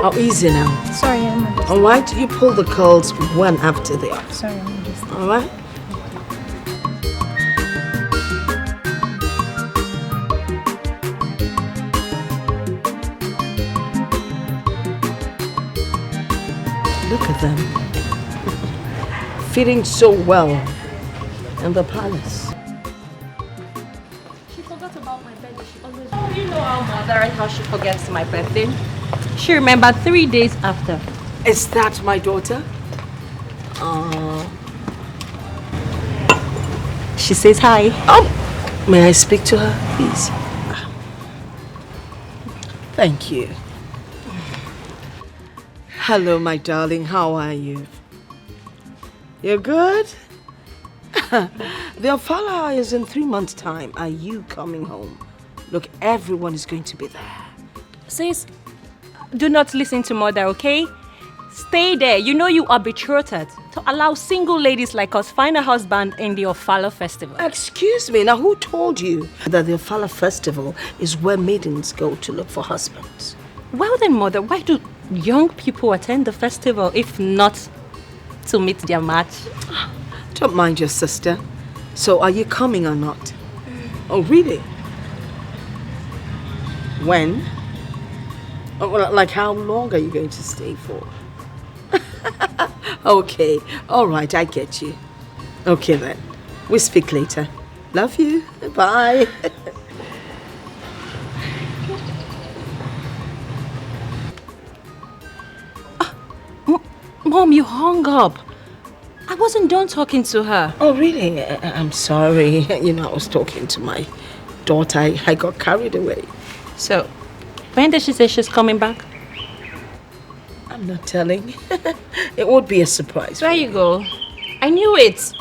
Oh, easy now. Sorry, I'm just... All right, you pull the curls one after the other. Sorry, I'm just... All right? Look at them. Fitting so well in the palace. She forgot about my birthday. She always... Oh, you know our mother and how she forgets my birthday. She remembered 3 days after. Is that my daughter? She says hi. Oh, may I speak to her, please? Thank you. Hello, my darling. How are you? You're good? The Ofala is in 3 months' time. Are you coming home? Look, everyone is going to be there. Sis, do not listen to mother, okay? Stay there. You know you are betrothed to allow single ladies like us find a husband in the Ofala festival. Excuse me, now who told you that the Ofala festival is where maidens go to look for husbands? Well then, mother, why do young people attend the festival if not to meet their match? Don't mind your sister. So are you coming or not? Oh, really? When? Oh, well, like how long are you going to stay for? Okay, all right, I get you. Okay then, we'll speak later. Love you, bye. Mom, you hung up. I wasn't done talking to her. Oh, really? I'm sorry. You know, I was talking to my daughter. I got carried away. So, when did she say she's coming back? I'm not telling. It would be a surprise. There you go. I knew it.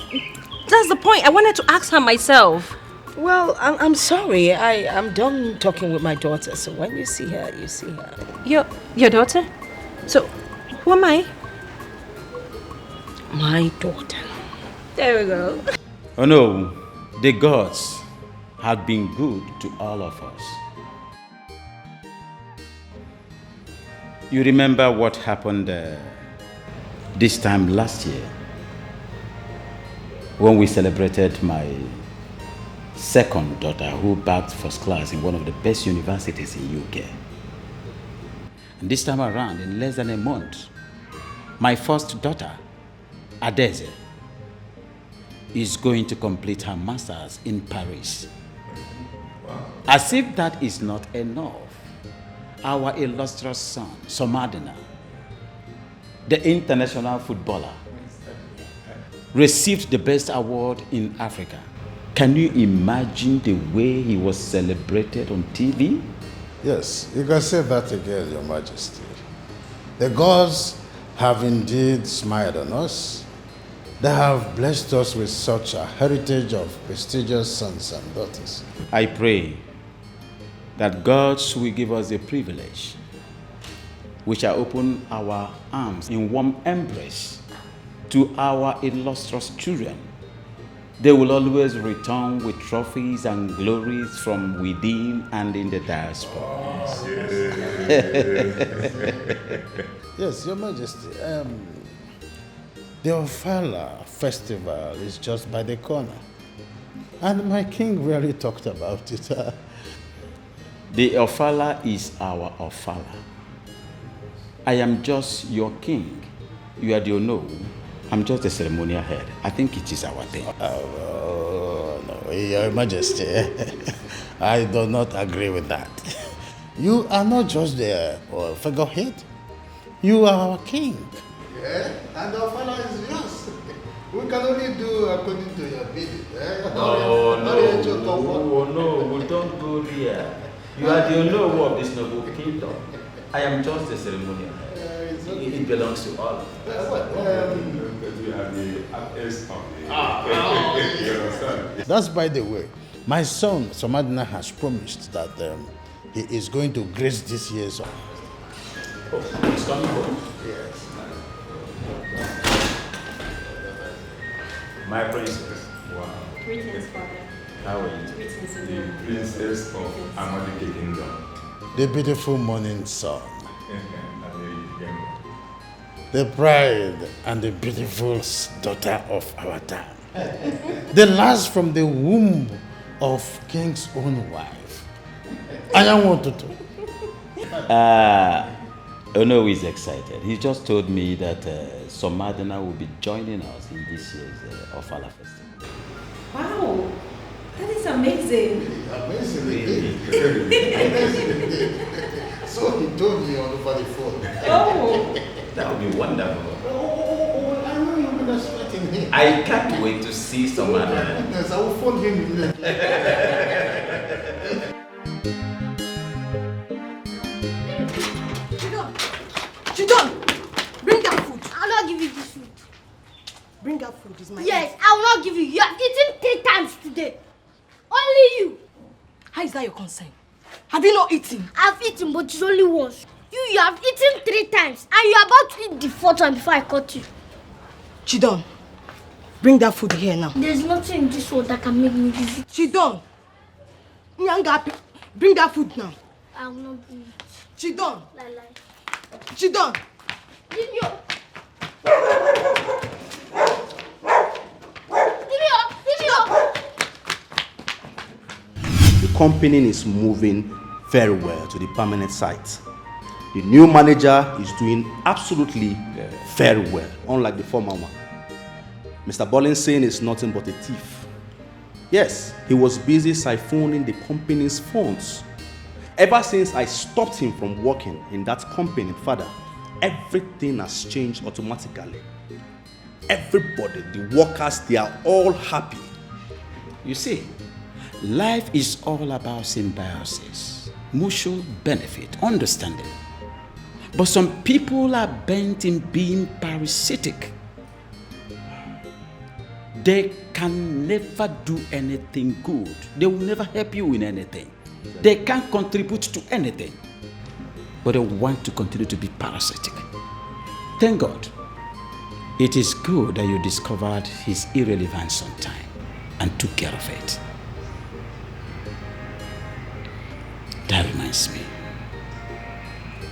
That's the point. I wanted to ask her myself. Well, I'm sorry. I'm done talking with my daughter. So when you see her, you see her. Your daughter? So, who am I? My daughter. There we go. Oh no, the gods have been good to all of us. You remember what happened this time last year when we celebrated my second daughter who bagged first class in one of the best universities in UK. And this time around, in less than a month, my first daughter, Adeze, is going to complete her master's in Paris. Wow. As if that is not enough, our illustrious son, Somadina, the international footballer, received the best award in Africa. Can you imagine the way he was celebrated on TV? Yes, you can say that again, Your Majesty. The gods have indeed smiled on us. They have blessed us with such a heritage of prestigious sons and daughters. I pray that God will give us the privilege. We shall open our arms in warm embrace to our illustrious children. They will always return with trophies and glories from within and in the diaspora. Oh, yes, Your Majesty. The Ofala festival is just by the corner. And my king really talked about it. The Ofala is our Ofala. I am just your king. You are the Ono. I'm just the ceremonial head. I think it is our thing. Oh, no, Your Majesty. I do not agree with that. You are not just the figurehead. You are our king. Yeah, and the Ofala is yours. We can only do according to your bidding. No, we don't go there. You are the Ono of this noble kingdom. I am just the ceremonial head. It belongs to all of us. We are the artists of the... You understand? That's by the way. My son, Somadina, has promised that he is going to grace this year's off. Oh, it's coming home? Yes. My princess. Wow. Greetings, Father. How are you? Greetings The again. princess of Amadike Kingdom. The beautiful morning sun. And the pride and the beautiful daughter of our time. The last from the womb of King's own wife. I am wanted to. Ono is excited. He just told me that some Madonna will be joining us in this year's Ofala Festival. Wow, that is amazing. Amazing. So he told me over the phone. Oh, That would be wonderful. Oh, I know you've been expecting him. I can't wait to see some Madonna. Goodness, I will phone him immediately. Chidon, bring that food. I'll not give you this food. Bring that food, is my Yes, I will not give you. You have eaten 3 times today. Only you. How is that your concern? Have you not eaten? I've eaten, but it's only once. You have eaten 3 times, and you're about to eat the 4th one before I caught you. Chidon, bring that food here now. There's nothing in this world that can make me give you. Chidon, Nyanga, bring that food now. I will not give it. Chidon, Lie. Chidon. Give me your... The company is moving very well to the permanent site. The new manager is doing absolutely very well, unlike the former one. Mr. Bollinson is nothing but a thief. Yes, he was busy siphoning the company's funds. Ever since I stopped him from working in that company, Father, everything has changed automatically. Everybody, the workers, they are all happy. You see, life is all about symbiosis, mutual benefit, understanding. But some people are bent in being parasitic. They can never do anything good. They will never help you in anything. They can't contribute to anything. But they want to continue to be parasitic. Thank God. It is good that you discovered his irrelevance on time and took care of it. That reminds me.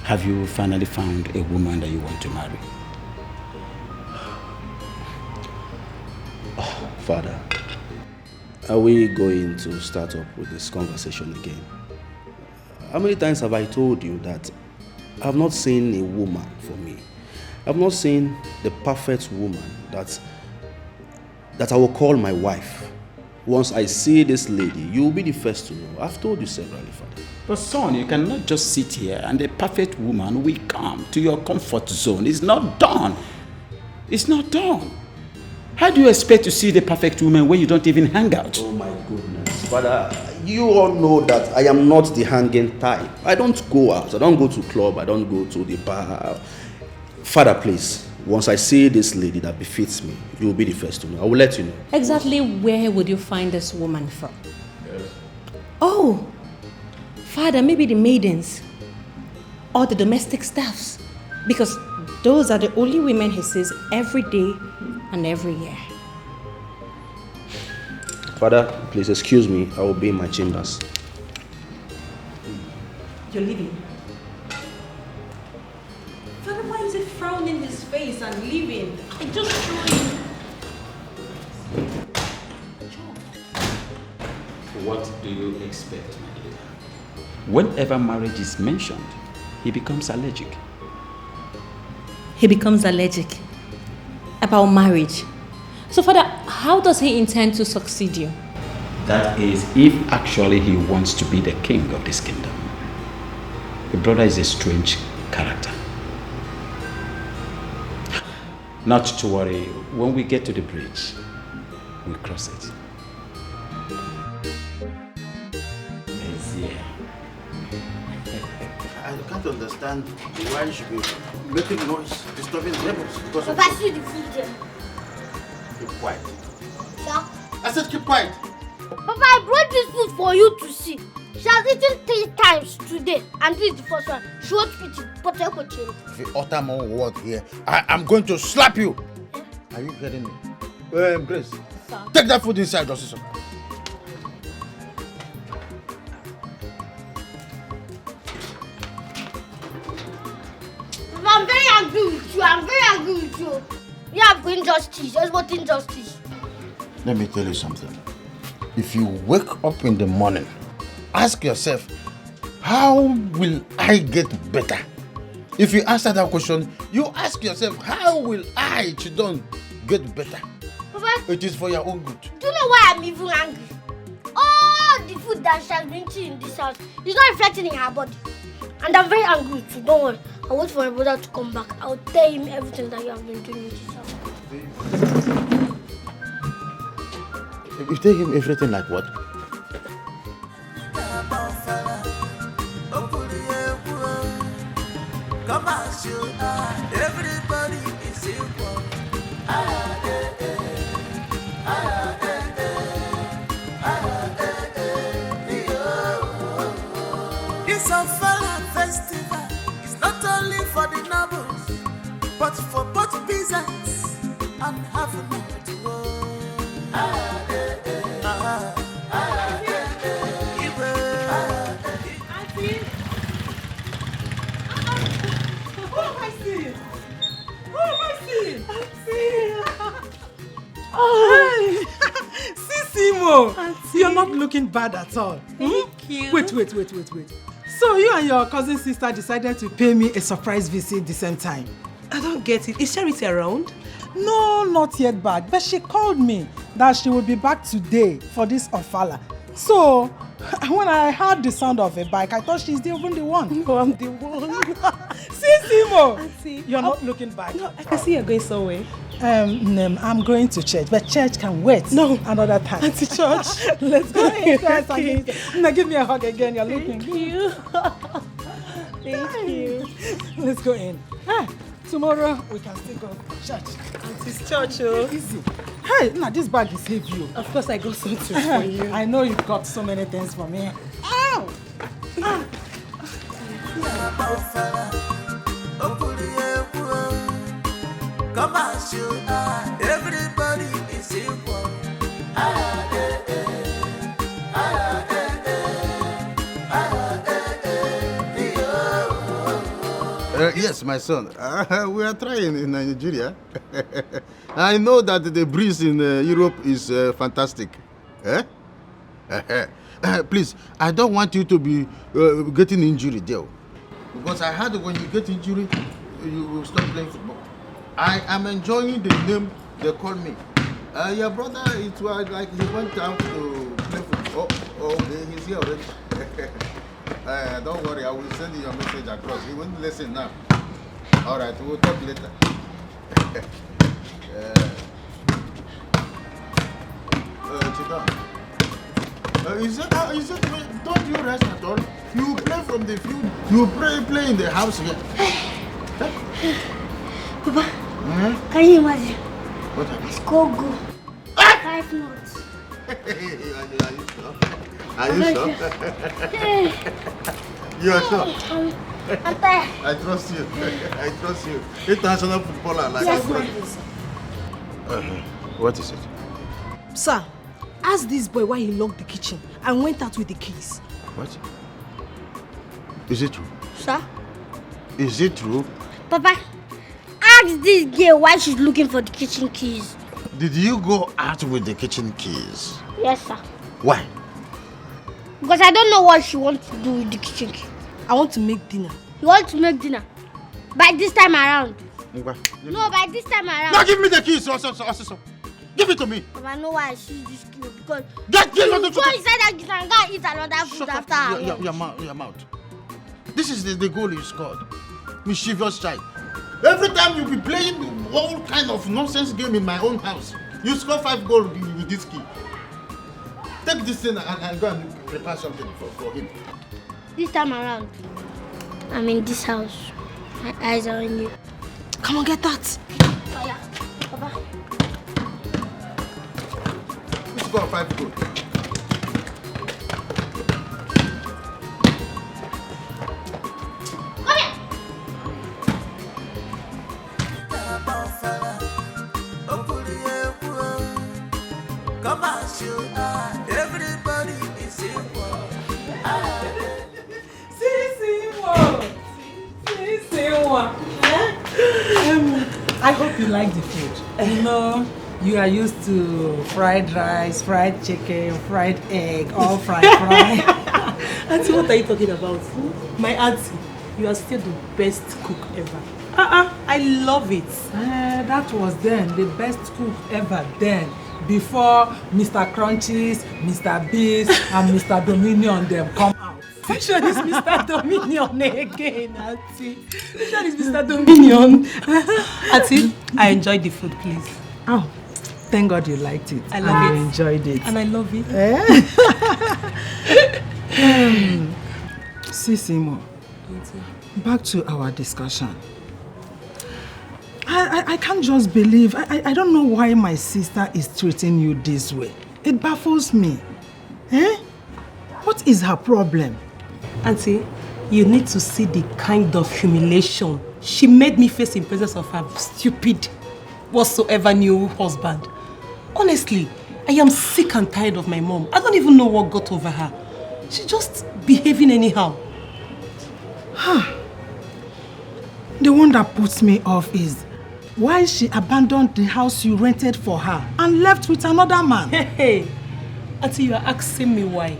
Have you finally found a woman that you want to marry? Oh, Father, are we going to start up with this conversation again? How many times have I told you that I've not seen a woman for me? I've not seen the perfect woman that I will call my wife. Once I see this lady, you will be the first to know. I've told you severally, Father. But son, you cannot just sit here and the perfect woman will come to your comfort zone. It's not done. It's not done. How do you expect to see the perfect woman when you don't even hang out? Oh my goodness. Father, you all know that I am not the hanging type. I don't go out. I don't go to club. I don't go to the bar. Father, please, once I see this lady that befits me, you will be the first to know. I will let you know. exactly where would you find this woman from? Yes. Oh, Father, maybe the maidens or the domestic staffs, because those are the only women he sees every day and every year. Father, please excuse me. I will be in my chambers. You're leaving. Father, why is he frowning his face and leaving? I just showed him. What do you expect, my dear? Whenever marriage is mentioned, he becomes allergic. He becomes allergic about marriage. So, Father, how does he intend to succeed you? That is, if actually he wants to be the king of this kingdom. Your brother is a strange character. Not to worry, when we get to the bridge, we'll cross it. I can't understand why you should be making noise, disturbing neighbors. Because of Papa, see the food there. Keep quiet. Sir? I said keep quiet. Papa, I brought this food for you to see. She has eaten 3 times today, and this is the first one. She won't eat it, but I will change. If you utter more word here, I'm going to slap you. Are you getting me? Grace, Sir? take that food inside, Dosisa. Papa, I'm very angry. agree with you. I'm very angry with you. You have injustice. There's what injustice. Let me tell you something. If you wake up in the morning, ask yourself, how will I get better? If you answer that question, you ask yourself, how will I, Chidon, get better? Papa, it is for your own good. Do you know why I'm even angry? All the food that she has been eating in this house is not reflecting in her body. And I'm very angry too. Don't worry. I'll wait for my brother to come back. I'll tell him everything that you have been doing in this house. You tell him everything like what? Everybody is equal. It's a Fala festival. It's not only for the nobles, but for both peasants and having to go. Sisimo, you're not looking bad at all. Thank you. Wait. So you and your cousin sister decided to pay me a surprise visit the same time? I don't get it. Is Charity around? No, not yet back. But she called me that she will be back today for this Ofala. So when I heard the sound of a bike, I thought she's even the one. No, I'm the one. Sisimo, Auntie, you're not looking back. No, I can see you're going somewhere. I'm going to church, but church can wait. No, another time. Auntie Church. Let's go. Okay. Now give me a hug again. You're looking. Thank you. Thank you. Let's go in. Tomorrow we can still go to church. Auntie's church, oh. Easy. Hey, now this bag is heavy. Of course, I got something for you. I know you've got so many things for me. Ow! Come on, shoot. Everybody is equal. Yes, my son. We are trying in Nigeria. I know that the breeze in Europe is fantastic. Please, I don't want you to be getting injury there. Because I heard when you get injury, you will stop playing football. I am enjoying the name they call me. Your brother, it was like he went out to play football. Oh, okay, he's here already. Don't worry, I will send you your message across. He won't listen now. All right, we'll talk later. Is it, don't you rest at all? You play from the field, you play in the house here. Papa, can you imagine? What happened? Let's go. 5 notes. Are you sure? You are sure? I'm tired. I trust you. I trust you. International footballer like Yes, what is it? Sir, ask this boy why he locked the kitchen and went out with the keys. What? Is it true? Sir? Is it true? Papa, ask this girl why she's looking for the kitchen keys. Did you go out with the kitchen keys? Yes, sir. Why? Because I don't know what she wants to do with the kitchen key. I want to make dinner. You want to make dinner? By this time around? No, by this time around. Now give me the keys. Give it to me. Papa, I know why she used this key because Get you go inside that kitchen and go eat another food after her. Your mouth. This is the goal you scored. Mischievous child. Every time you be playing all kind of nonsense game in my own house, you score 5 goals with this key. Take this thing and go and prepare something for him. This time around, I'm in this house. My eyes are on you. Come on, get that. Fire. Papa. You score 5 goals. Come on, shoot. Everybody is equal. Sisimo. I hope you like the food. You know, you are used to fried rice, fried chicken, fried egg, all fried. Auntie, what are you talking about? My auntie, you are still the best cook ever. I love it. That was then the best cook ever then. Before Mr. Crunchies, Mr. Beast, and Mr. Dominion them come out. Which one is Mr. Dominion again, Auntie? Which one is Mr. Dominion? Auntie, I enjoyed the food, please. Oh, thank God you liked it. I love it. You enjoyed it. And I love it. Sisimo, back to our discussion. I can't just believe, I don't know why my sister is treating you this way. It baffles me. What is her problem? Auntie, you need to see the kind of humiliation she made me face in presence of her stupid, whatsoever new husband. Honestly, I am sick and tired of my mom. I don't even know what got over her. She's just behaving anyhow. The one that puts me off is why she abandoned the house you rented for her and left with another man. Hey, Auntie, you are asking me why.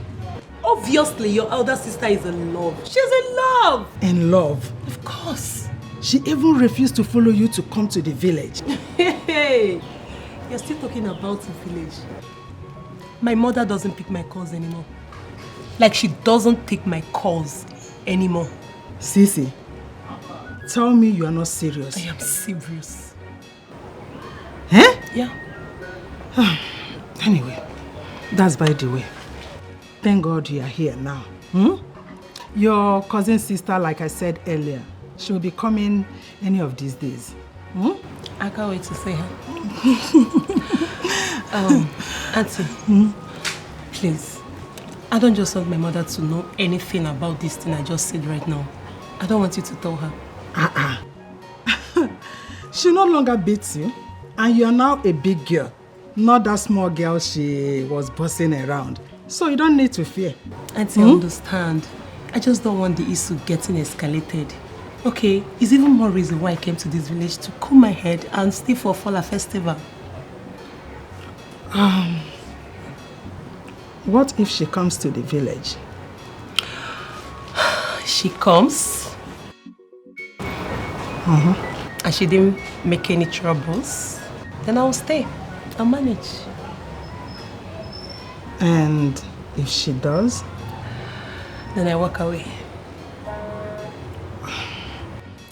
Obviously, your elder sister is in love. She's in love. In love? Of course. She even refused to follow you to come to the village. Hey, you're still talking about the village. My mother doesn't pick my calls anymore. Like she doesn't take my calls anymore. Sisi, tell me you are not serious. I am serious. Yeah. Anyway, that's by the way. Thank God you are here now. Your cousin sister, like I said earlier, she will be coming any of these days. I can't wait to see her. Auntie, please. I don't just want my mother to know anything about this thing I just said right now. I don't want you to tell her. She no longer beats you, and you are now a big girl. Not that small girl she was bossing around. So you don't need to fear. Auntie, I understand. I just don't want the issue getting escalated. Okay, it's even more reason why I came to this village to cool my head and stay for Fala festival. What if she comes to the village? She comes. And she didn't make any troubles. Then I'll stay and manage. And if she does? Then I walk away.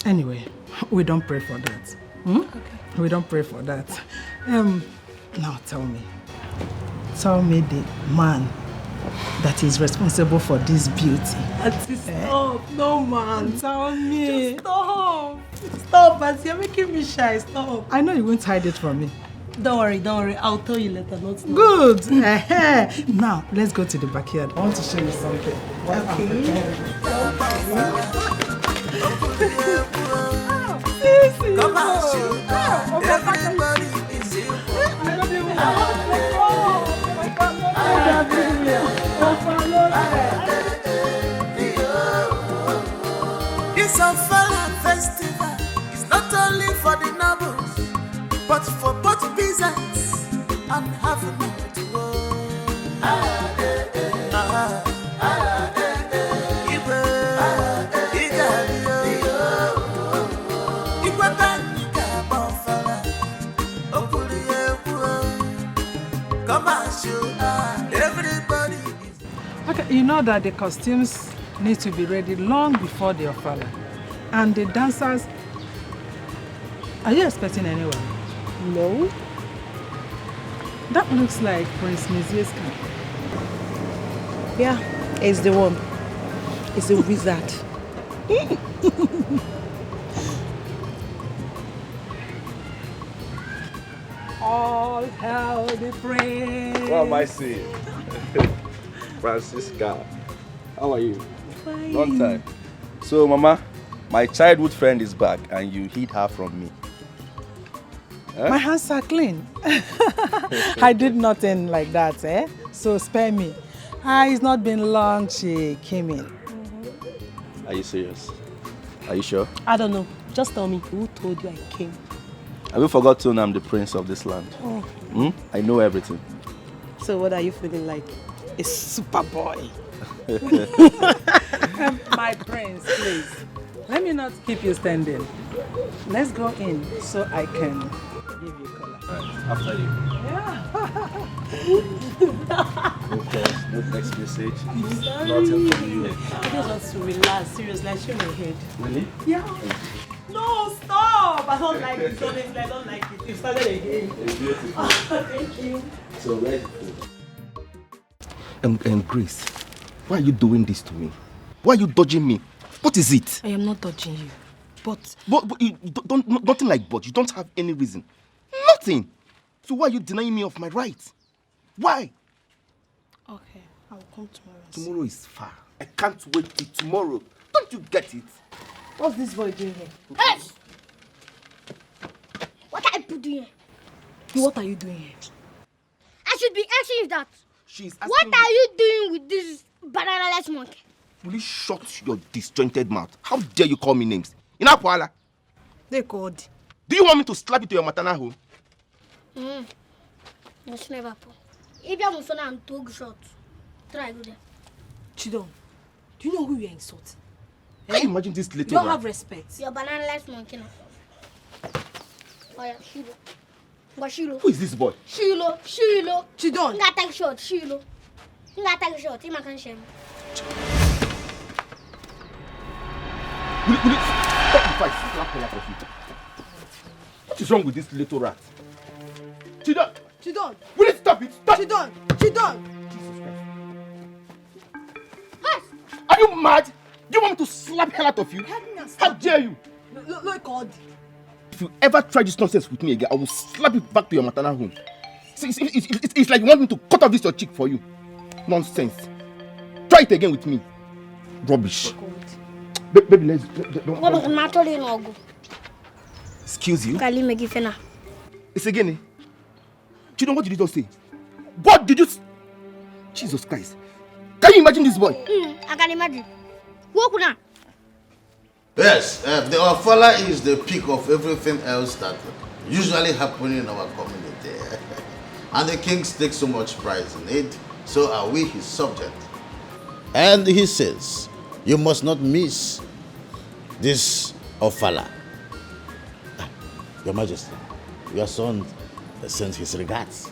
Anyway, we don't pray for that. Okay. We don't pray for that. Now tell me. Tell me the man that is responsible for this beauty. Auntie, stop. No, man. Tell me. Just stop. Stop, Auntie. You're making me shy. Stop. I know you won't hide it from me. Don't worry. I'll tell you later, not now. Good. Now, let's go to the backyard. I want to show you something. Come on, everybody is here. It's a Fala festival. It's not only for the nobles, but for both peasants and having to everybody. Okay, you know that the costumes need to be ready long before the Ofala. And the dancers, are you expecting anyone? No. That looks like Prince Mizie's camp. Yeah, it's the one. It's a wizard. All hail the prince. What am I saying? Francisca, how are you? Fine. Long time. So, Mama, my childhood friend is back and you hid her from me. Huh? My hands are clean. I did nothing like that, so spare me. It's not been long she came in. Are you serious? Are you sure? I don't know. Just tell me who told you I came. Have you forgotten I'm the prince of this land? Oh. I know everything. So what are you feeling like? A super boy. My prince, please. Let me not keep you standing. Let's go in so I can give you color. Right, after you. No calls, no text message. Nothing from you. I just want to relax. Seriously, I should my head. Really? Yeah. No, stop! I don't like it. Honestly, I don't like it. You started again. It's beautiful. Oh, thank you. So where's the food? Grace, why are you doing this to me? Why are you dodging me? What is it? I am not dodging you, but you don't, nothing like but. You don't have any reason. Nothing. So why are you denying me of my rights? Why? okay, I will come tomorrow. Tomorrow is far. I can't wait till tomorrow. Don't you get it? What's this boy doing here? Hey! What are you doing here? What are you doing here? I should be asking you that. She's asking What are you doing with this banana-less monkey? Will you shut your disjointed mouth? How dare you call me names? Ina Paula. They called. Do you want me to slap you to your maternal home? That's never happen. If you want to talk short, try go there. Chidon, do you know who you are insulting? Can you imagine this little You don't rat? have respect. Your banana-less monkey now. Oh yeah, Shilo. But Shilo. Who is this boy? Shilo. Chidon. You gotta take short, Shilo. You gotta take short. You can't shame. Will you stop before I slap the life of you? What is wrong with this little rat? Chidon! Will you stop it? Stop! Chidon! Jesus Christ. Are you mad? Do you want me to slap hell out of you? How dare you? Look, God. If you ever try this nonsense with me again, I will slap you back to your maternal home. See, it's like you want me to cut off this your cheek for you. Nonsense. Try it again with me. Rubbish. Baby, let's... Excuse you? It's again, eh? Chidon, what did you just say? What did you... Jesus Christ. Can you imagine this boy? I can imagine. Walk now. Yes, the Ofala is the peak of everything else that usually happens in our community. And the king takes so much pride in it, so are we his subject. And he says, you must not miss this Ofala. Your Majesty, your son sends his regards.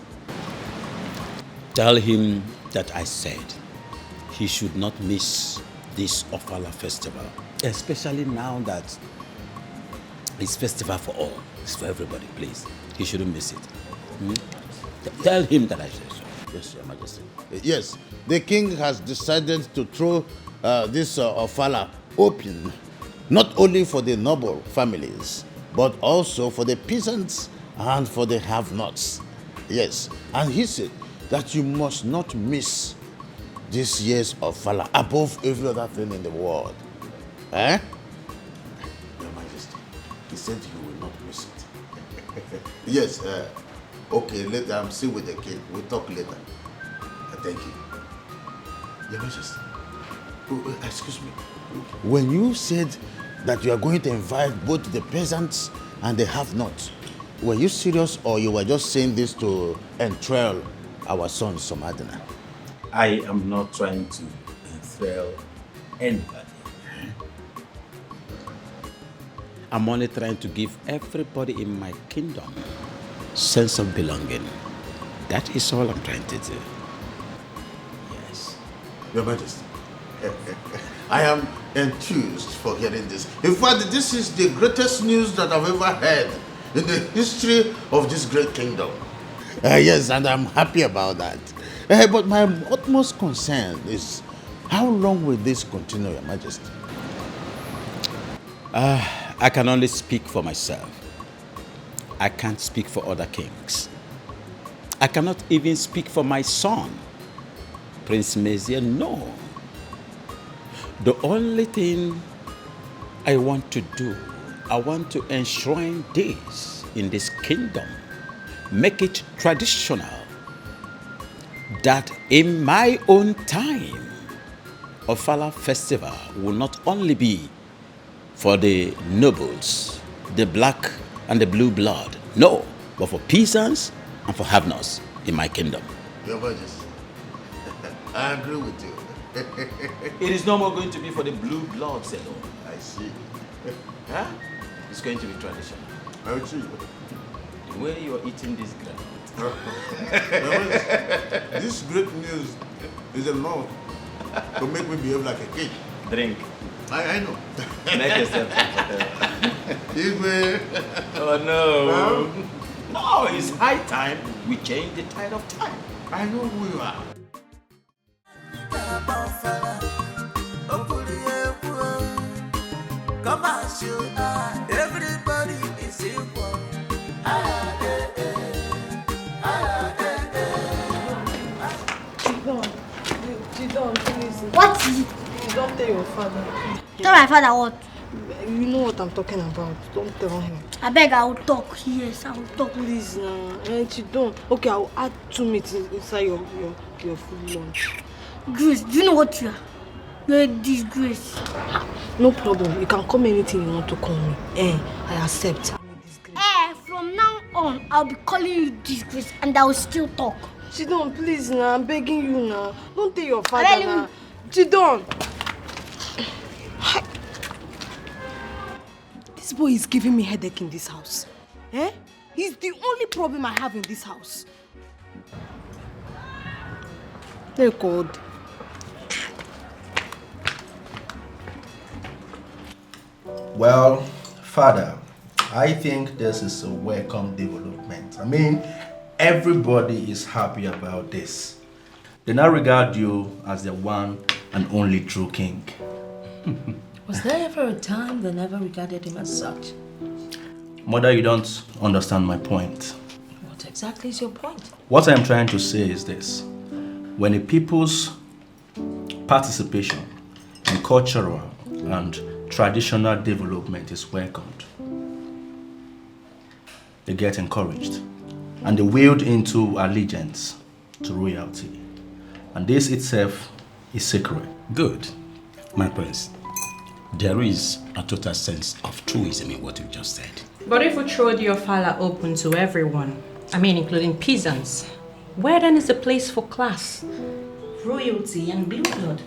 Tell him that I said he should not miss this Ofala festival, especially now that it's festival for all. It's for everybody, please. He shouldn't miss it. Tell him that I said so. Yes, Your Majesty. Yes, the king has decided to throw this Ofala open, not only for the noble families, but also for the peasants and for the have-nots. Yes, and he said that you must not miss this year's Ofala above every other thing in the world. Eh? Your Majesty, he said you will not miss it. Yes, okay, later I'm still with the king. We'll talk later. Thank you. Your Majesty, excuse me. When you said that you are going to invite both the peasants and the have-nots, were you serious or you were just saying this to enthrall our son Somadina? I am not trying to enthrall anybody. I'm only trying to give everybody in my kingdom sense of belonging. That is all I'm trying to do. Yes. Your Majesty, I am enthused for hearing this. In fact, this is the greatest news that I've ever heard in the history of this great kingdom. Yes, and I'm happy about that. But my utmost concern is, how long will this continue, Your Majesty? I can only speak for myself. I can't speak for other kings. I cannot even speak for my son, Prince Mezia, no. The only thing I want to do, I want to enshrine this in this kingdom, make it traditional, that in my own time, Ofala festival will not only be for the nobles, the black and the blue blood, No, but for peasants and for have-nots in my kingdom. Your Majesty, I agree with you. It is no more going to be for the blue bloods alone. I see. Huh? It's going to be traditional. I see. The way you are eating this grape. This great news is enough to make me behave like a kid. Drink. I know. Make yourself comfortable. Ebere. Oh no. No, it's high time we change the tide of time. I know who you are. Come as you are, everybody is equal. Chidon, please. What is it? Don't tell your father. Tell my father what? You know what I'm talking about. Don't tell him. I beg, I will talk. Yes, I will talk. Please, Chidon. Okay, I will add 2 meats inside your food lunch. Grace, do you know what you are? You're a disgrace. No problem. You can call me anything you want to call me. I accept. From now on, I'll be calling you disgrace and I will still talk. Chidon, please now. I'm begging you now. Don't tell your father now. Chidon. This boy is giving me headache in this house. He's the only problem I have in this house. Hey God. Well, Father, I think this is a welcome development. I mean, everybody is happy about this. They now regard you as the one and only true king. Was there ever a time they never regarded him as such? Mother, you don't understand my point. What exactly is your point? What I'm trying to say is this. When a people's participation in cultural and traditional development is welcomed, they get encouraged and they wield into allegiance to royalty. And this itself is sacred. Good, my prince. There is a total sense of truism in what you just said. But if we throw your father open to everyone, I mean including peasants, where then is the place for class, royalty and blue blood?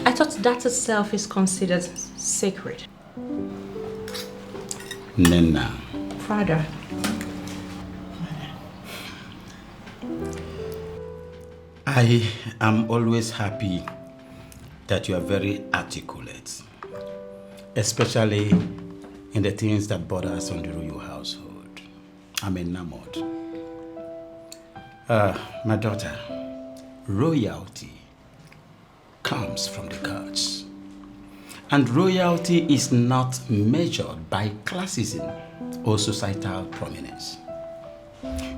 I thought that itself is considered sacred. Nena. Father. I am always happy that you are very articulate, especially in the things that bother us on the royal household. I'm enamored. My daughter, royalty comes from the gods. And royalty is not measured by classism or societal prominence.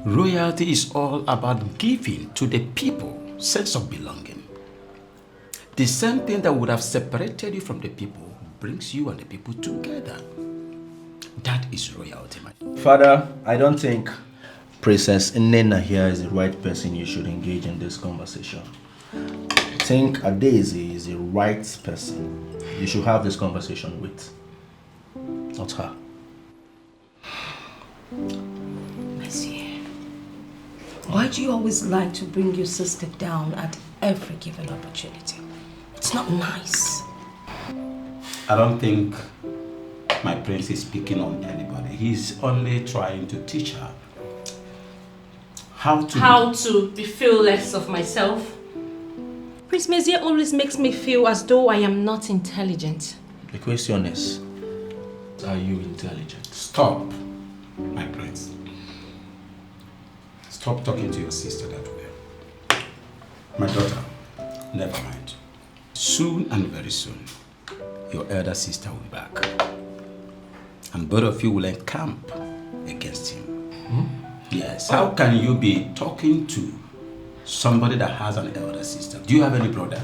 Royalty is all about giving to the people sense of belonging. The same thing that would have separated you from the people brings you and the people together. That is royalty, my daughter. Father, I don't think Princess Nena here is the right person you should engage in this conversation. I think Daisy is the right person you should have this conversation with, not her. Monsieur, why do you always like to bring your sister down at every given opportunity? It's not nice. I don't think my prince is picking on anybody. He's only trying to teach her how to be fearless of myself. Prince Messier always makes me feel as though I am not intelligent. The question is, are you intelligent? Stop, my prince. Stop talking to your sister that way. My daughter, never mind. Soon and very soon, your elder sister will be back. And both of you will encamp against him. Yes. How can you be talking to somebody that has an elder sister? Do you have any brother?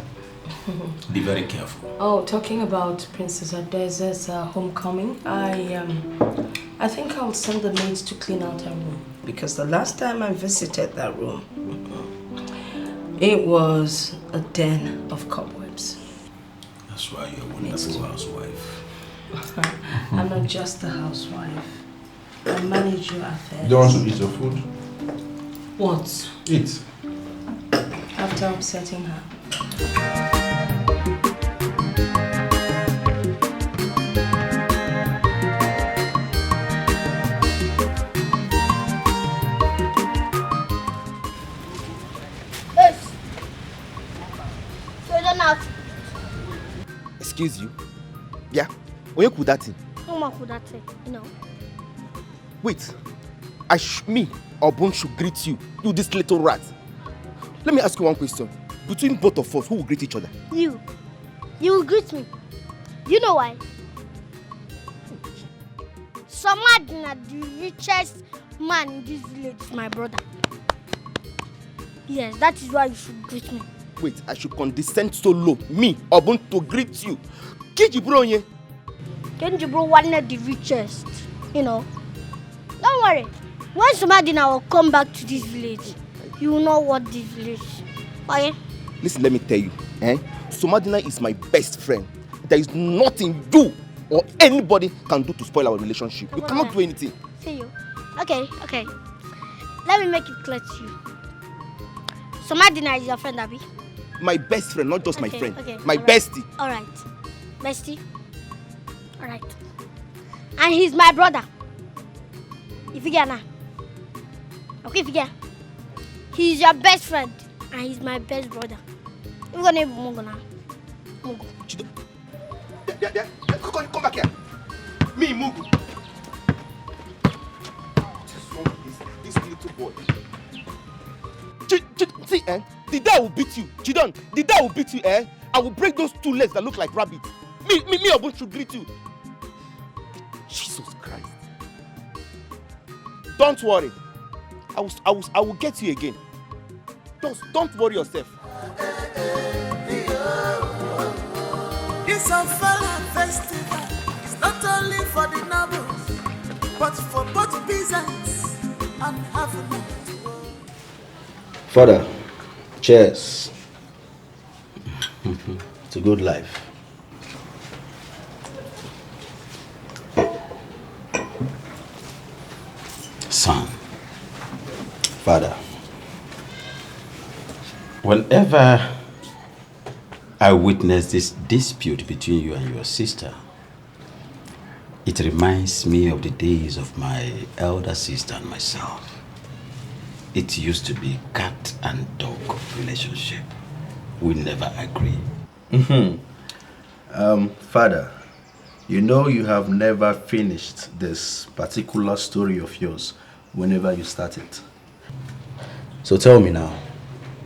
Be very careful. Oh, talking about Princess Adeze's homecoming, I think I'll send the maids to clean out her room. Because the last time I visited that room, it was a den of cobwebs. That's why you're a wonderful housewife. I'm not just a housewife. I manage your affairs. You don't want to eat your food? What? Eat. After upsetting her. Yes. So you don't know how to. Excuse you? Yeah? When you could that thing? Mama could that say, you know. Wait. Me or Bon should greet you, you this little rat. Let me ask you one question. Between both of us, who will greet each other? You. You will greet me. You know why? Somadina, the richest man in this village, is my brother. Yes, that is why you should greet me. Wait, I should condescend so low, me or Bon to greet you. Kijibronye. Kenjibro one of the richest, you know. Don't worry. When Somadina will come back to this village, you will know what this village is. Okay? Listen, let me tell you. Somadina is my best friend. There is nothing you or anybody can do to spoil our relationship. You cannot do anything. See you. Okay. Let me make it clear to you. Somadina is your friend, Abby? My best friend, not just my friend. Okay. My bestie. Alright. Bestie? Alright. And he's my brother. If you get now. Okay, if you get. He's your best friend. And he's my best brother. You're gonna be Mungo now. Mungo. Yeah. Come back here. Me, Mugu. This little boy. See, the dad will beat you. Chidon, the dad will beat you, I will break those two legs that look like rabbits. Me, Obun should greet you. Jesus Christ. Don't worry. I will get you again. Don't worry yourself. This Ofala festival is not only for the nobles, but for both peasants and having. Father, cheers. It's a good life. Son. Father. Whenever I witness this dispute between you and your sister, it reminds me of the days of my elder sister and myself. It used to be cat and dog relationship. We never agree. Father, you know you have never finished this particular story of yours whenever you start it. So tell me now,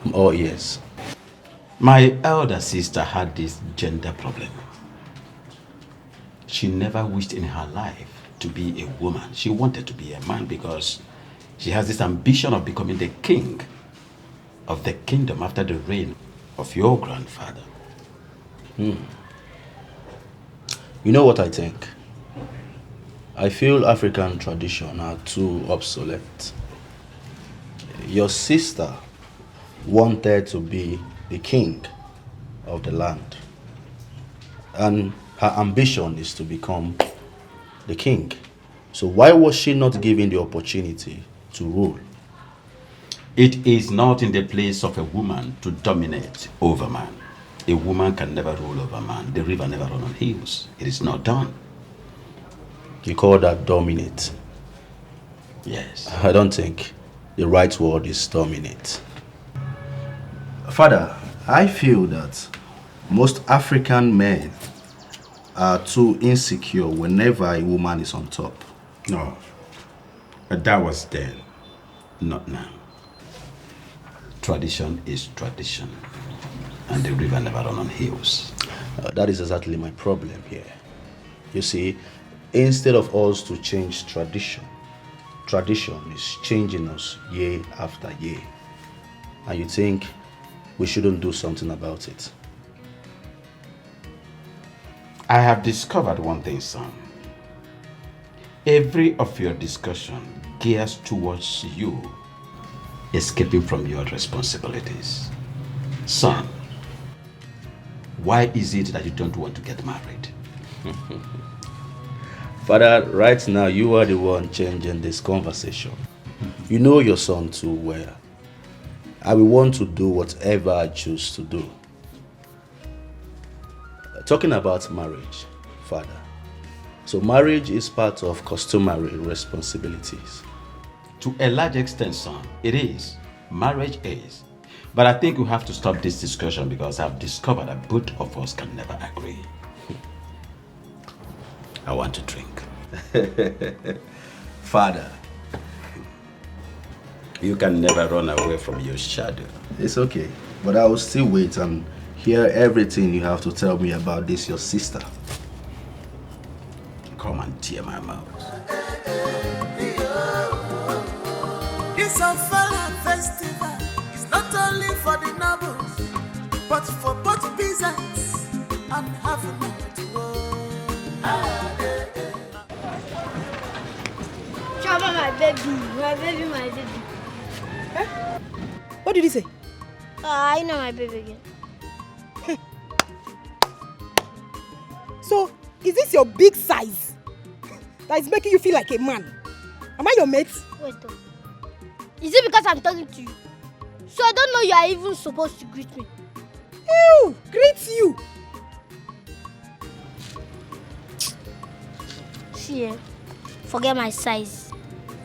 I'm all ears. My elder sister had this gender problem. She never wished in her life to be a woman. She wanted to be a man because she has this ambition of becoming the king of the kingdom after the reign of your grandfather. You know what I think? I feel African traditions are too obsolete. Your sister wanted to be the king of the land. And her ambition is to become the king. So why was she not given the opportunity to rule? It is not in the place of a woman to dominate over man. A woman can never rule over man. The river never runs on hills. It is not done. You call that dominate? Yes. I don't think the right word is dominate. Father, I feel that most African men are too insecure whenever a woman is on top. No. But that was then, not now. Tradition is tradition. And the river never runs on hills. That is exactly my problem here. You see, instead of us to change tradition, tradition is changing us year after year. And you think we shouldn't do something about it? I have discovered one thing, son. Every of your discussion gears towards you escaping from your responsibilities. Son, why is it that you don't want to get married? Father, right now you are the one changing this conversation. You know your son too well. I will want to do whatever I choose to do. Talking about marriage, Father. So marriage is part of customary responsibilities. To a large extent, son, it is. Marriage is. But I think we have to stop this discussion because I've discovered that both of us can never agree. I want to drink. Father. You can never run away from your shadow. It's okay, but I will still wait and hear everything you have to tell me about this, your sister. Come and tear my mouth. This Ofala festival is not only for the nobles, but for both peasants and having Chama, my baby, my baby. Huh? What did he say? I know my baby again. So, is this your big size that is making you feel like a man? Am I your mate? Wait though. Is it because I'm talking to you? So I don't know you are even supposed to greet me. Ew! Greet you! See, forget my size.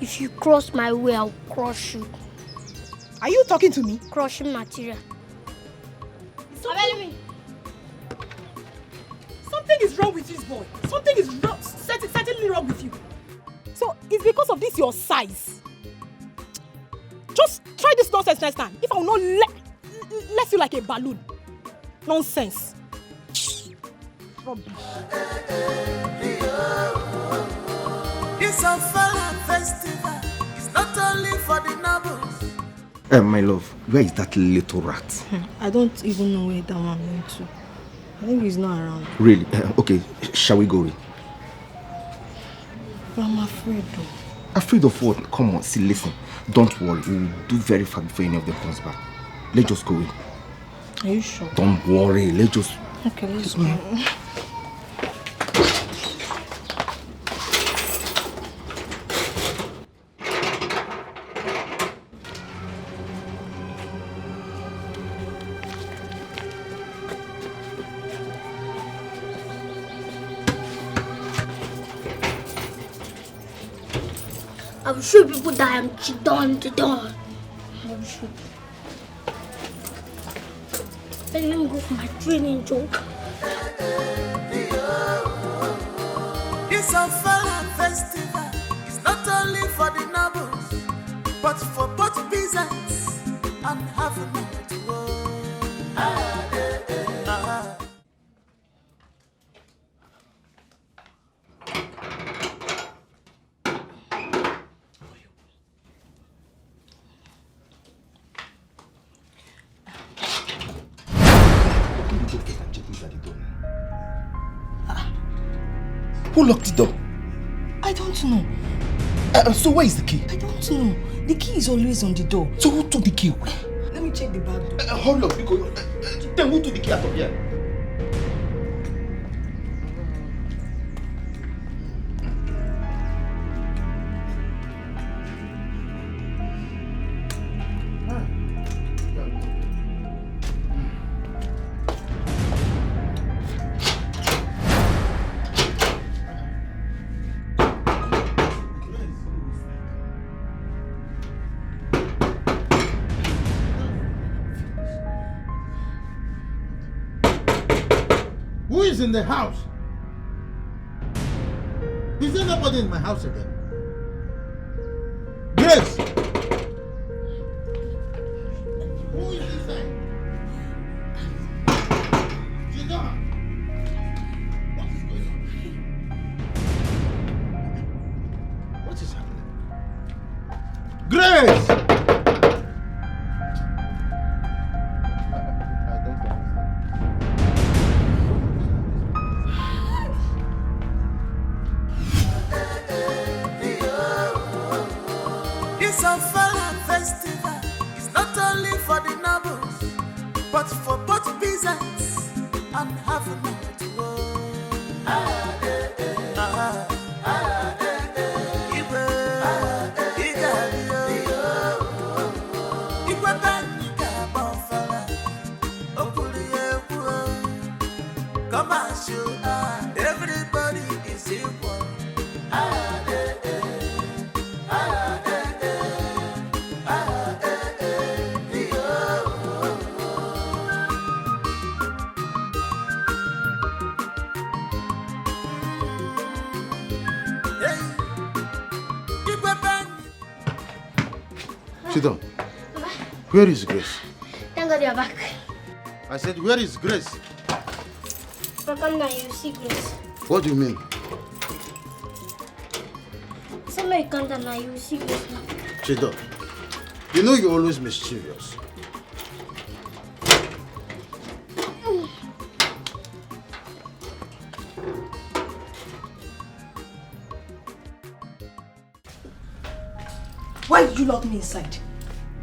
If you cross my way, I'll crush you. Are you talking to me? Crushing material. Something is wrong with this boy. Something is wrong, certainly wrong with you. So it's because of this your size. Just try this nonsense next time. If I will not let you like a balloon. Nonsense. Rubbish. This Ofala festival is not only for the nobles. My love, where is that little rat? I don't even know where that one went to. I think he's not around. Really? Okay, shall we go in? But I'm afraid though. Afraid of what? Come on, see, listen. Don't worry, we'll do very fast before any of them comes back. Let's just go in. Are you sure? Don't worry, let's just... Okay, let's go. I will show people that I am Chidon. I will show. Let me go for my training joke. This Ofala festival is not only for the nobles, but for both peasants and having it. Who locked the door? I don't know. So where is the key? I don't know. The key is always on the door. So who took the key? Let me check the back door. Hold up, because then who took the key out of here? Who is in the house? Is there nobody in my house again? Grace! Who is inside? Jidon! What is going on? What is happening? Grace! This Ofala festival is not only for the nobles, but for both peasants and having it. Come as you are, everybody is equal. Sit down. Where is Grace? Thank God you're back. I said, where is Grace? Come now, you see Grace. What do you mean? Somebody come down now, you see Grace now. Sit down. You know you're always mischievous. Why did you lock me inside?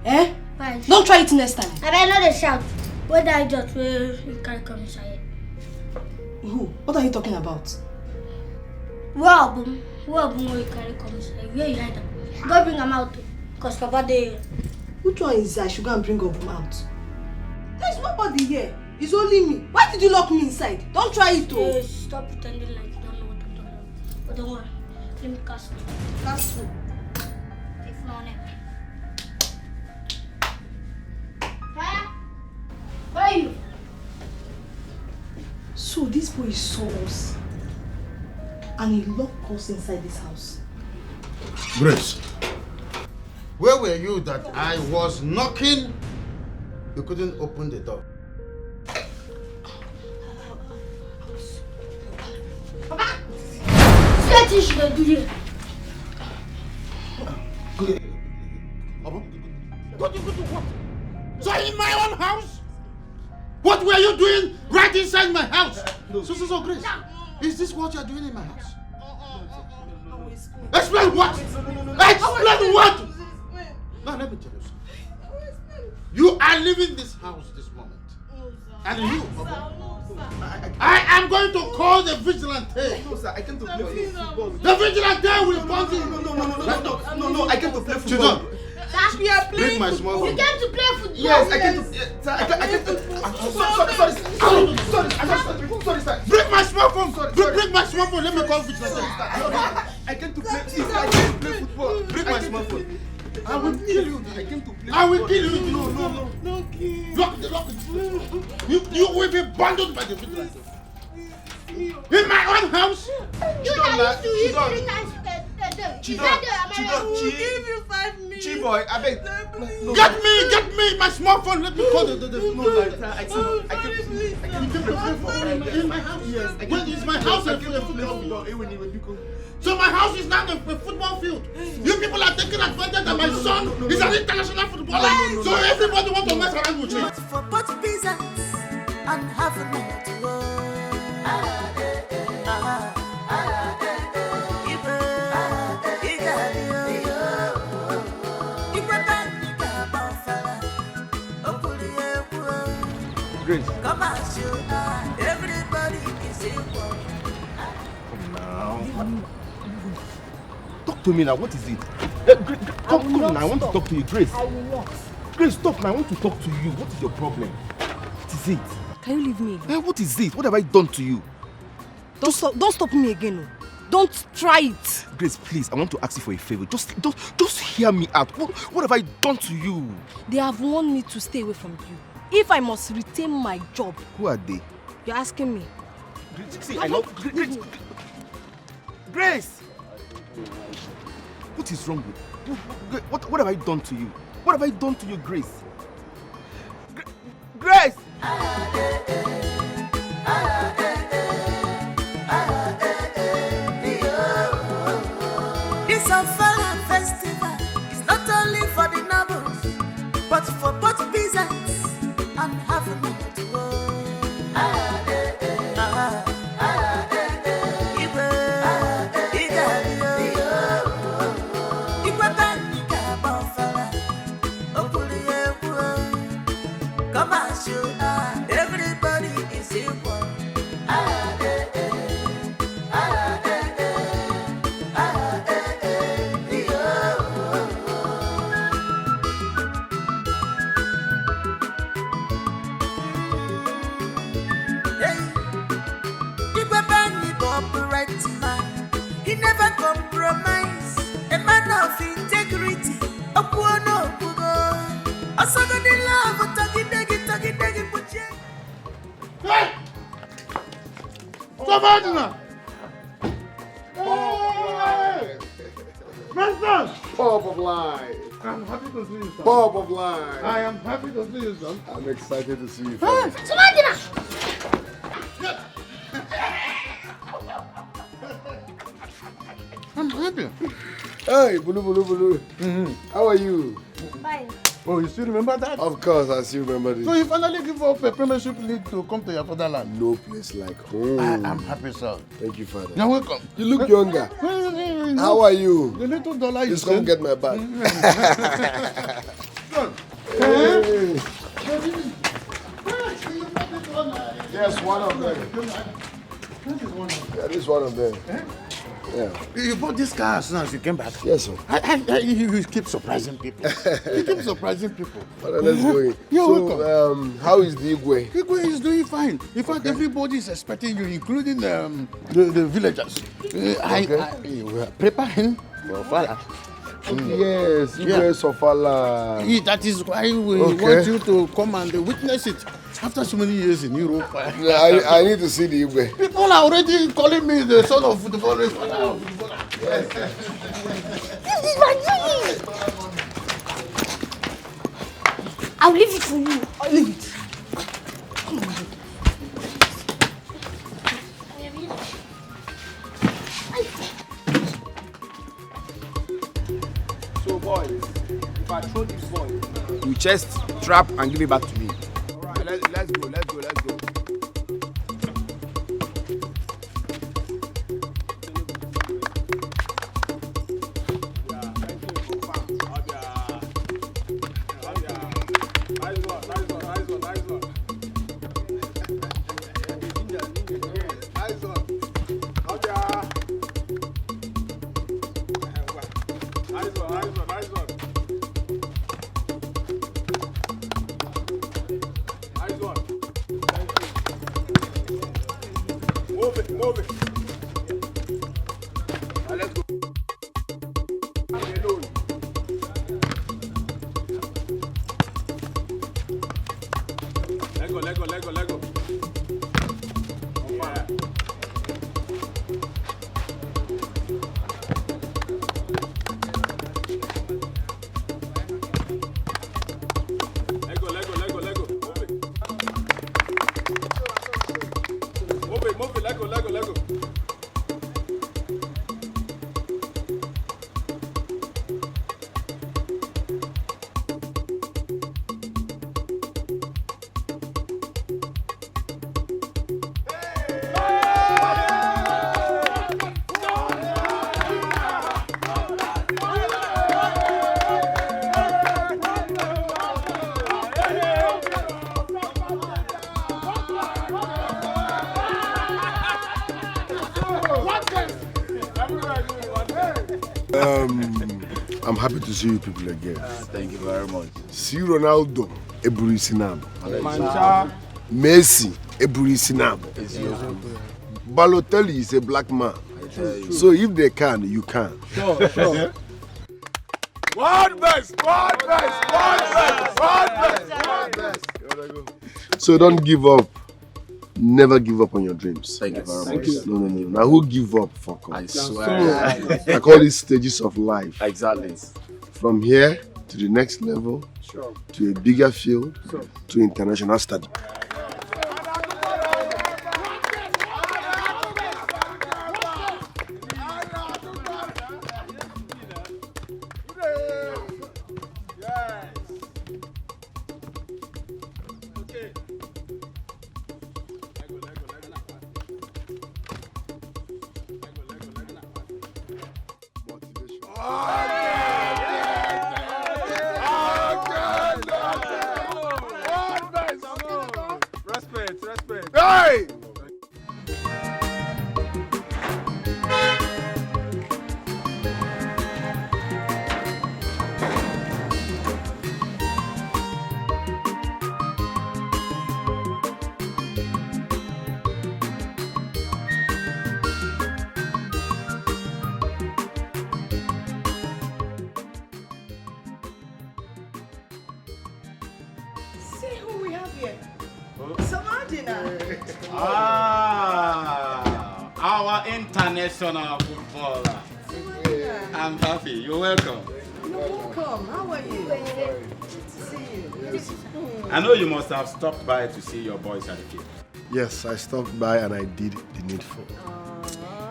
Eh? Why? Don't try it next time. I better not shout. What did I just you can't come inside? Who? What are you talking about? Where you can't come inside? Where you hide them? Go bring them out. Cause Papa they. Which one is I should go and bring up him out? There's nobody here. It's only me. Why did you lock me inside? Don't try it, oh. Hey, stop pretending like you don't know what I'm talking about. But don't worry. Let me cast you. Cast you. If no name. Fire! Where are you? So this boy saw us and he locked us inside this house. Grace, where were you that I was knocking? You couldn't open the door. Papa! What you should do here? What? So in my own house? What were you doing right inside my house? So, Grace, is this what you're doing in my house? Explain what? Explain what? Now let me tell you something. You are leaving this house this moment. And you, I am going to call the vigilante. No, sir, I came to play football. The vigilante will punch you. No, I came to play football. Bring my small phone. You came to play football? Yes, I came to. Sir, I came to. Sorry, sir. Bring my small phone. Bring my small phone. Let me call vigilante. I came to play. I came to play football. Bring my small phone. I will kill you. I came to play. I will kill you. No. Don't kill. Lock it. You will be bundled by the vigilante. In my own house. You used to eat 3 times a day. Give you 5 minutes. Chiboy, I beg. Get me my small phone. Let me call the No, I came to play football. in my house. Yes, When is my house a football field? So my house is now a football field. You people are taking advantage that my son is an international footballer. So everybody wants to mess around with me. For both peasants and have a minute to go. Grace. Come as you are, everybody is equal. Come now. Talk to me now. What is it? Come now. I want to talk to you, Grace. I will not. Grace, stop now. I want to talk to you. What is your problem? What is it? Can you leave me again? What is it? What have I done to you? Don't stop me again. No. Don't try it. Grace, please, I want to ask you for a favor. Just hear me out. What have I done to you? They have warned me to stay away from you. If I must retain my job. Who are they? You're asking me. See, I know. Grace! What is wrong with you? What have I done to you? What have I done to you, Grace? Grace! It's a fun festival. It's not only for the nobles, but for both peasants and have a minute to go. Come as you are, everybody is equal. Romance, a man of integrity. Okuano Okugo. Asaga de love, taki puche. Hey! Savannah! Hey! Master! Bob of Life. I'm happy to see you, son. Bob of Life. I am happy to see you, son. I'm excited to see you. Savannah! I'm happy. Hey, Bulu. How are you? Fine. Oh, you still remember that? Of course, I still remember this. So you finally give up a premiership league to come to your fatherland? No place like home. I'm happy, son. Thank you, Father. You're welcome. You look younger. How are you? The little dollar you Just come get my bag. Hey. Yes, one of them. Yeah, this is one of them. Yeah. You bought this car as soon as you came back? Yes, sir. You keep surprising people. You keep surprising people. Father, let's go in. You're welcome. How is the Igwe? Igwe is doing fine. In fact, everybody is expecting you, including the villagers. I will prepare him for Fala. Yes, Igwe Sofala. That is why we want you to come and witness it. After so many years in Europe. I need to see the Igwe. People are already calling me the son of the footballer. Yes. This is my dream! I'll leave it for you. I'll leave it. So boys, if I throw this ball, you chest, trap and give it back to me. Alright, let's go. Move it. Let's go. Alone. Let go. Yeah. Let go. Move it. Let go. I'm happy to see you people again. Thank you very much. See Ronaldo, Eburi Sinab. Messi, Eburi Sinab. Balotelli is a black man. So if they can, you can. Sure. One best. So don't give up. Never give up on your dreams. Thank you very much. No. Now who give up? Fuck off. I swear. I call it stages of life. Exactly. From here to the next level, to a bigger field, to international study. Respect. Hey! Our international footballer. I'm happy. You're welcome. You're welcome. How are you? Good to see you. I know you must have stopped by to see your boys at the field. Yes, I stopped by and I did the needful.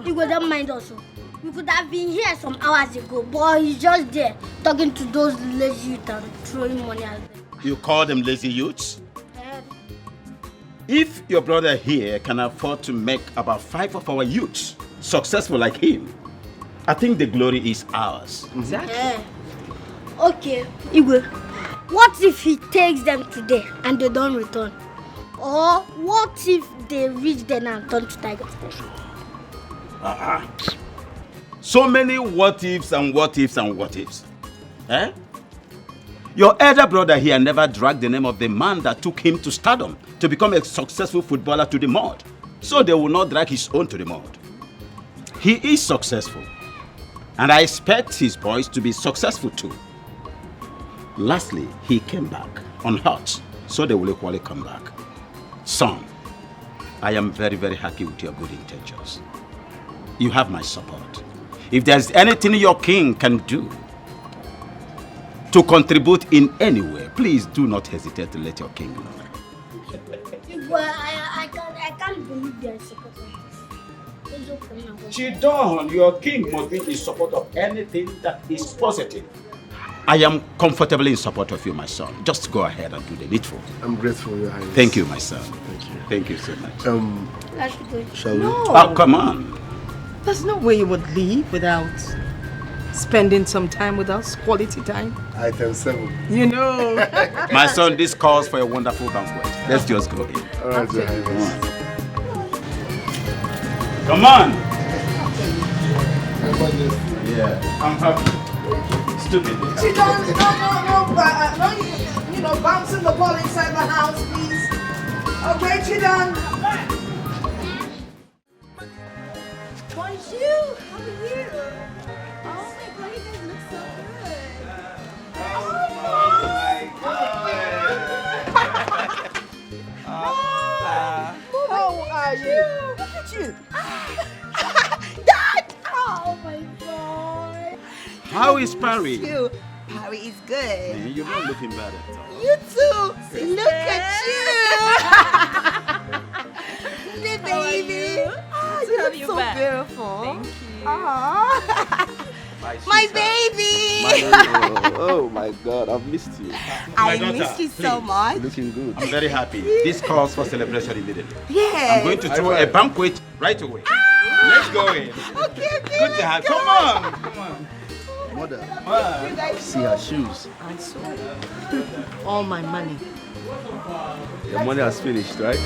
You don't mind also. We could have been here some hours ago, but he's just there talking to those lazy youth and throwing money at them. You call them lazy youths? If your brother here can afford to make about 5 of our youths successful like him, I think the glory is ours. Exactly. Okay, Igwe, what if he takes them today and they don't return? Or what if they reach there and turn to tigers? So many what ifs and what ifs and what ifs. Eh? Your elder brother here never dragged the name of the man that took him to stardom to become a successful footballer to the mud. So they will not drag his own to the mud. He is successful. And I expect his boys to be successful too. Lastly, he came back unhurt. So they will equally come back. Son, I am very, very happy with your good intentions. You have my support. If there's anything your king can do to contribute in any way, please do not hesitate to let your king know. Well, I can't believe they're supporting this. Chidon, your king must be in support of anything that is positive. I am comfortably in support of you, my son. Just go ahead and do the needful. I'm grateful, Your Highness. Thank you, my son. Thank you. Thank you so much. Let's go. Shall we? Oh, come on. There's no way you would leave without spending some time with us, quality time. Item 7. You know. My son, this calls for a wonderful banquet. Let's just go in. All right, Your Highness. Come on. Yeah, I'm happy. Stupid. Chidon, no, bouncing the ball inside the house, please. Okay, Chidon. Bonjour, how are you? Oh my God, you guys look so good. Oh my God. How are you? Look at you. Dad! Oh my God. How is Parry? You. Parry is good. Man, you're not looking bad at all. You too. Look at you. Hey, baby. You look so back. beautiful. Thank you. My baby. Oh my God, I've missed you. I daughter, miss you so please. much. Looking good. I'm very happy. This calls for celebration immediately. Yeah. I'm going to throw a banquet right away. Let's go in. Okay, Good to have you. Come on. Come on. Mother, see her shoes. I saw all my money. Your money has finished, right?